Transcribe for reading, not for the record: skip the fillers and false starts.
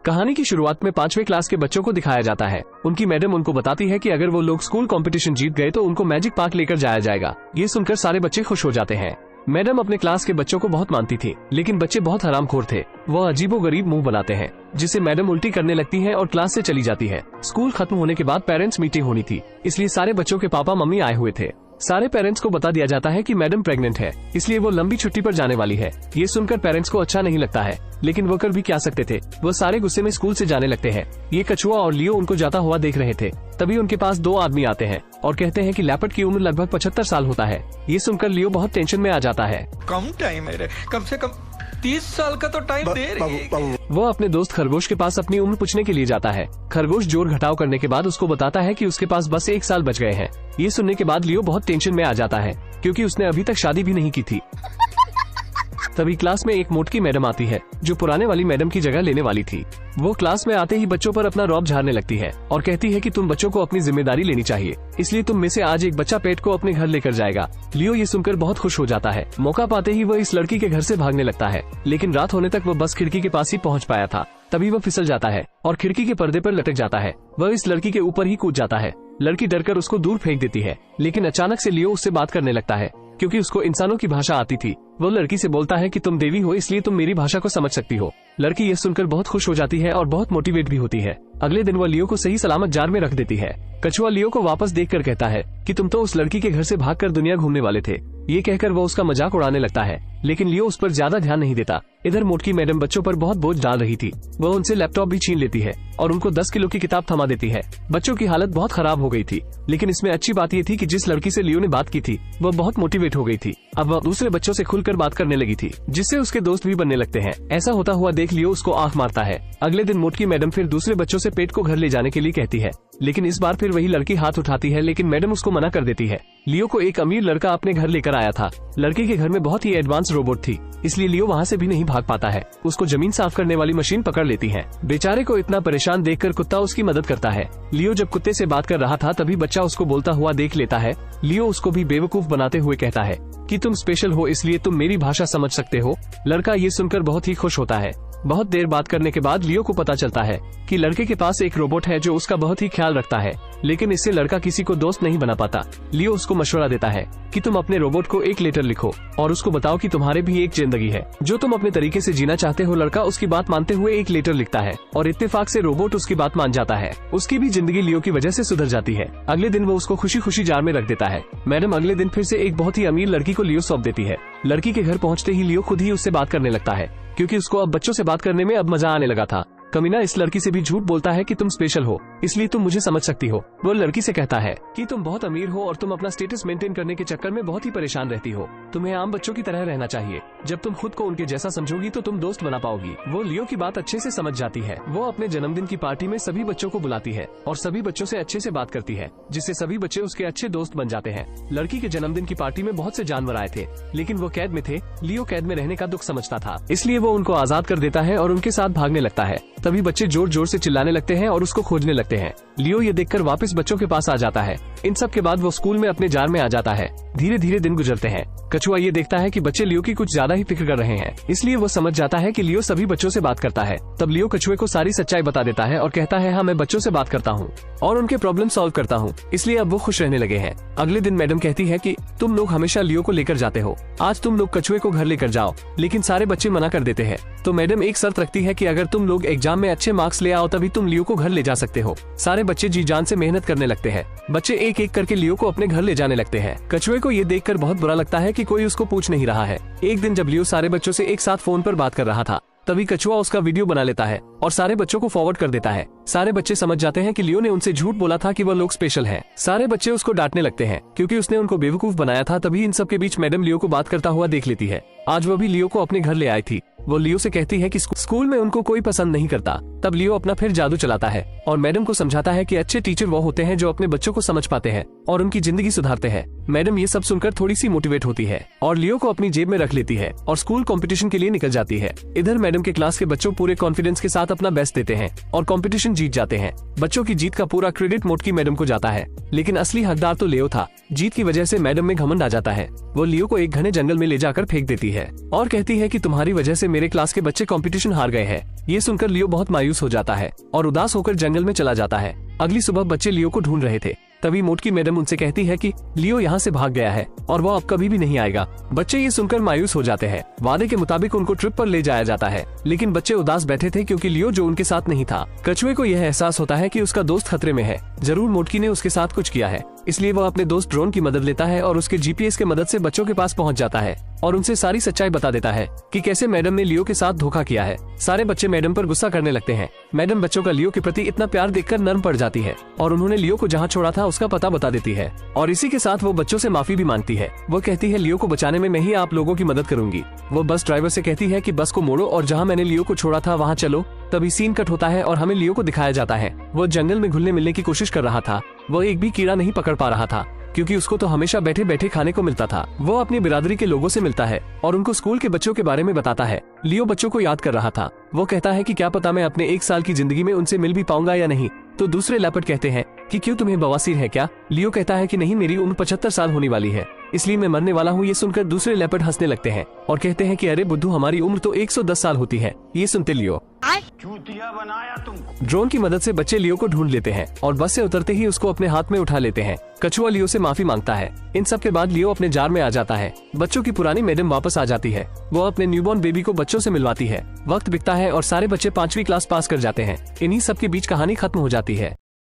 कहानी की शुरुआत में 5वीं क्लास के बच्चों को दिखाया जाता है। उनकी मैडम उनको बताती है कि अगर वो लोग स्कूल कंपटीशन जीत गए तो उनको मैजिक पार्क लेकर जाया जाएगा। ये सुनकर सारे बच्चे खुश हो जाते हैं। मैडम अपने क्लास के बच्चों को बहुत मानती थी, लेकिन बच्चे बहुत हरामखोर थे। वो अजीबोगरीब मुंह बनाते हैं, जिसे मैडम उल्टी करने लगती है और क्लास से चली जाती है। स्कूल खत्म होने के बाद पेरेंट्स मीटिंग होनी थी, इसलिए सारे बच्चों के पापा मम्मी आए हुए थे। सारे पेरेंट्स को बता दिया जाता है कि मैडम प्रेग्नेंट है, इसलिए वो लंबी छुट्टी पर जाने वाली है। ये सुनकर पेरेंट्स को अच्छा नहीं लगता है, लेकिन वो कर भी क्या सकते थे। वो सारे गुस्से में स्कूल से जाने लगते हैं। ये कछुआ और लियो उनको जाता हुआ देख रहे थे। तभी उनके पास 2 आदमी आते हैं और कहते हैं कि लेपर्ड की उम्र लगभग 75 साल होता है। ये सुनकर लियो बहुत टेंशन में आ जाता है। कम टाइम है, कम से कम 30 साल का तो टाइम दे रही है। वो अपने दोस्त खरगोश के पास अपनी उम्र पूछने के लिए जाता है। खरगोश जोड़ घटाव करने के बाद उसको बताता है कि उसके पास बस 1 साल बच गए हैं। ये सुनने के बाद लियो बहुत टेंशन में आ जाता है, क्योंकि उसने अभी तक शादी भी नहीं की थी। तभी क्लास में एक मोटकी मैडम आती है, जो पुराने वाली मैडम की जगह लेने वाली थी। वो क्लास में आते ही बच्चों पर अपना रौब झाड़ने लगती है और कहती है कि तुम बच्चों को अपनी जिम्मेदारी लेनी चाहिए, इसलिए तुम में से आज एक बच्चा पेट को अपने घर लेकर जाएगा। लियो ये सुनकर बहुत खुश हो जाता है। मौका पाते ही वह इस लड़की के घर से भागने लगता है, लेकिन रात होने तक वो बस खिड़की के पास ही पहुँच पाया था। तभी वह फिसल जाता है और खिड़की के पर्दे पर लटक जाता है। वह इस लड़की के ऊपर ही कूद जाता है। लड़की डरकर उसको दूर फेंक देती है, लेकिन अचानक से लियो उससे बात करने लगता है, क्योंकि उसको इंसानों की भाषा आती थी। वो लड़की से बोलता है कि तुम देवी हो, इसलिए तुम मेरी भाषा को समझ सकती हो। लड़की ये सुनकर बहुत खुश हो जाती है और बहुत मोटिवेट भी होती है। अगले दिन वो लियो को सही सलामत जार में रख देती है। कछुआ लियो को वापस देखकर कहता है कि तुम तो उस लड़की के घर से भागकर दुनिया घूमने वाले थे। ये कहकर वो उसका मजाक उड़ाने लगता है, लेकिन लियो उस पर ज्यादा ध्यान नहीं देता। इधर मोटकी मैडम बच्चों पर बहुत बोझ डाल रही थी। वह उनसे लैपटॉप भी छीन लेती है और उनको 10 किलो की किताब थमा देती है। बच्चों की हालत बहुत खराब हो गई थी, लेकिन इसमें अच्छी बात ये थी कि जिस लड़की से लियो ने बात की थी वह बहुत मोटिवेट हो गई थी। अब वह दूसरे बच्चों से खुलकर बात करने लगी थी, जिससे उसके दोस्त भी बनने लगते हैं। ऐसा होता हुआ देख लियो उसको आंख मारता है। अगले दिन मोटकी मैडम फिर दूसरे बच्चों से पेट को घर ले जाने के लिए कहती है, लेकिन इस बार फिर वही लड़की हाथ उठाती है, लेकिन मैडम उसको मना कर देती है। लियो को एक अमीर लड़का अपने घर लेकर आया था। लड़के के घर में बहुत ही एडवांस रोबोट थी, इसलिए लियो वहाँ से भी नहीं भाग पाता है। उसको जमीन साफ करने वाली मशीन पकड़ लेती है। बेचारे को इतना परेशान देखकर कुत्ता उसकी मदद करता है। लियो जब कुत्ते से बात कर रहा था तभी बच्चा उसको बोलता हुआ देख लेता है। लियो उसको भी बेवकूफ बनाते हुए कहता है कि तुम स्पेशल हो, इसलिए तुम मेरी भाषा समझ सकते हो। लड़का ये सुनकर बहुत ही खुश होता है। बहुत देर बात करने के बाद लियो को पता चलता है कि लड़के के पास एक रोबोट है जो उसका बहुत ही ख्याल रखता है, लेकिन इससे लड़का किसी को दोस्त नहीं बना पाता। लियो उसको मशवरा देता है कि तुम अपने रोबोट को एक लेटर लिखो और उसको बताओ कि तुम्हारे भी एक जिंदगी है जो तुम अपने तरीके से जीना चाहते हो। लड़का उसकी बात मानते हुए एक लेटर लिखता है और इत्तेफाक से रोबोट उसकी बात मान जाता है। उसकी भी जिंदगी लियो की वजह से सुधर जाती है। अगले दिन वो उसको खुशी खुशी जार में रख देता है। मैडम अगले दिन फिर से एक बहुत ही अमीर लड़की को लियो सौंप देती है। लड़की के घर पहुँचते ही लियो खुद ही उससे बात करने लगता है, क्योंकि उसको अब बच्चों से बात करने में अब मजा आने लगा था। कमीना इस लड़की से भी झूठ बोलता है कि तुम स्पेशल हो, इसलिए तुम मुझे समझ सकती हो। वो लड़की से कहता है कि तुम बहुत अमीर हो और तुम अपना स्टेटस मेंटेन करने के चक्कर में बहुत ही परेशान रहती हो। तुम्हें आम बच्चों की तरह रहना चाहिए। जब तुम खुद को उनके जैसा समझोगी तो तुम दोस्त बना पाओगी। वो लियो की बात अच्छे से समझ जाती है। वो अपने जन्मदिन की पार्टी में सभी बच्चों को बुलाती है और सभी बच्चों से अच्छे से बात करती है, जिससे सभी बच्चे उसके अच्छे दोस्त बन जाते हैं। लड़की के जन्मदिन की पार्टी में बहुत से जानवर आए थे, लेकिन वो कैद में थे। लियो कैद में रहने का दुख समझता था, इसलिए वो उनको आजाद कर देता है और उनके साथ भागने लगता है। तभी बच्चे जोर जोर से चिल्लाने लगते हैं और उसको खोजने लगते हैं। लियो ये देखकर वापस बच्चों के पास आ जाता है। इन सब के बाद वो स्कूल में अपने जार में आ जाता है। धीरे धीरे दिन गुजरते हैं। कछुआ ये देखता है कि बच्चे लियो की कुछ ज्यादा ही फिक्र कर रहे हैं, इसलिए वो समझ जाता है कि लियो सभी बच्चों से बात करता है। तब लियो कछुए को सारी सच्चाई बता देता है और कहता है, हाँ मैं बच्चों से बात करता हूँ और उनके प्रॉब्लम सॉल्व करता हूँ, इसलिए अब वो खुश रहने लगे हैं। अगले दिन मैडम कहती है कि तुम लोग हमेशा लियो को लेकर जाते हो, आज तुम लोग कछुए को घर लेकर जाओ, लेकिन सारे बच्चे मना कर देते हैं। तो मैडम एक शर्त रखती है कि अगर तुम लोग एग्जाम में अच्छे मार्क्स ले आओ तभी तुम लियो को घर ले जा सकते हो। सारे बच्चे जी जान से मेहनत करने लगते हैं। बच्चे एक एक करके लियो को अपने घर ले जाने लगते हैं। कछुए को ये देखकर बहुत बुरा लगता है कि कोई उसको पूछ नहीं रहा है। एक दिन जब लियो सारे बच्चों से एक साथ फोन पर बात कर रहा था, तभी कछुआ उसका वीडियो बना लेता है और सारे बच्चों को फॉरवर्ड कर देता है। सारे बच्चे समझ जाते हैं कि लियो ने उनसे झूठ बोला था कि वह लोग स्पेशल हैं। सारे बच्चे उसको डांटने लगते हैं, क्योंकि उसने उनको बेवकूफ बनाया था। तभी इन सब के बीच मैडम लियो को बात करता हुआ देख लेती है। आज वो भी लियो को अपने घर ले आई थी। वो लियो से कहती है कि स्कूल में उनको कोई पसंद नहीं करता। तब लियो अपना फिर जादू चलाता है और मैडम को समझाता है कि अच्छे टीचर वो होते हैं जो अपने बच्चों को समझ पाते हैं और उनकी जिंदगी सुधारते हैं। मैडम ये सब सुनकर थोड़ी सी मोटिवेट होती है और लियो को अपनी जेब में रख लेती है और स्कूल कंपटीशन के लिए निकल जाती है। इधर मैडम के क्लास के बच्चों पूरे कॉन्फिडेंस के साथ अपना बेस्ट देते हैं और कंपटीशन जीत जाते हैं। बच्चों की जीत का पूरा क्रेडिट मोटकी मैडम को जाता है, लेकिन असली हकदार तो लियो था। जीत की वजह से मैडम में घमंड आ जाता है। वो लियो को एक घने जंगल में ले जाकर फेंक देती है और कहती है कि तुम्हारी वजह से मेरे मेरे क्लास के बच्चे कंपटीशन हार गए हैं। ये सुनकर लियो बहुत मायूस हो जाता है और उदास होकर जंगल में चला जाता है। अगली सुबह बच्चे लियो को ढूंढ रहे थे, तभी मोटकी मैडम उनसे कहती है कि लियो यहाँ से भाग गया है और वो अब कभी भी नहीं आएगा। बच्चे ये सुनकर मायूस हो जाते हैं। वादे के मुताबिक उनको ट्रिप पर ले जाया जाता है, लेकिन बच्चे उदास बैठे थे क्योंकि लियो जो उनके साथ नहीं था। कछुए को यह एहसास होता है कि उसका दोस्त खतरे में है, जरूर मोटकी ने उसके साथ कुछ किया है। इसलिए वह अपने दोस्त ड्रोन की मदद लेता है और उसके जीपीएस के मदद से बच्चों के पास पहुंच जाता है और उनसे सारी सच्चाई बता देता है कि कैसे मैडम ने लियो के साथ धोखा किया है। सारे बच्चे मैडम पर गुस्सा करने लगते हैं। मैडम बच्चों का लियो के प्रति इतना प्यार देखकर नर्म पड़ जाती है और उन्होंने लियो को जहाँ छोड़ा था उसका पता बता देती है और इसी के साथ वो बच्चों से माफी भी मांगती है। वो कहती है लियो को बचाने में मैं ही आप लोगों की मदद करूंगी। वो बस ड्राइवर से कहती है कि बस को मोड़ो और जहाँ मैंने लियो को छोड़ा था वहाँ चलो। तभी सीन कट होता है और हमें लियो को दिखाया जाता है। वो जंगल में घुलने मिलने की कोशिश कर रहा था। वो एक भी कीड़ा नहीं पकड़ पा रहा था क्योंकि उसको तो हमेशा बैठे बैठे खाने को मिलता था। वो अपनी बिरादरी के लोगों से मिलता है और उनको स्कूल के बच्चों के बारे में बताता है। लियो बच्चों को याद कर रहा था। वो कहता है कि क्या पता मैं अपने 1 साल की जिंदगी में उनसे मिल भी पाऊंगा या नहीं। तो दूसरे लेपर्ड कहते हैं कि क्यों तुम्हें बवासीर है क्या? लियो कहता है कि नहीं, मेरी उम्र 75 साल होने वाली है, इसलिए मैं मरने वाला हूँ। ये सुनकर दूसरे लेपर्ड हंसने लगते हैं और कहते हैं कि अरे बुद्धू, हमारी उम्र तो 110 साल होती है। ये सुनते लियो चूतिया बनाया तुमको। ड्रोन की मदद से बच्चे लियो को ढूंढ लेते हैं और बस से उतरते ही उसको अपने हाथ में उठा लेते हैं। कछुआ लियो से माफी मांगता है। इन सब के बाद लियो अपने जार में आ जाता है। बच्चों की पुरानी मैडम वापस आ जाती है। वो अपने न्यूबॉर्न बेबी को बच्चों से मिलवाती है। वक्त बीतता है और सारे बच्चे 5वीं क्लास पास कर जाते हैं। इन्हीं सब के बीच कहानी खत्म हो जाती है।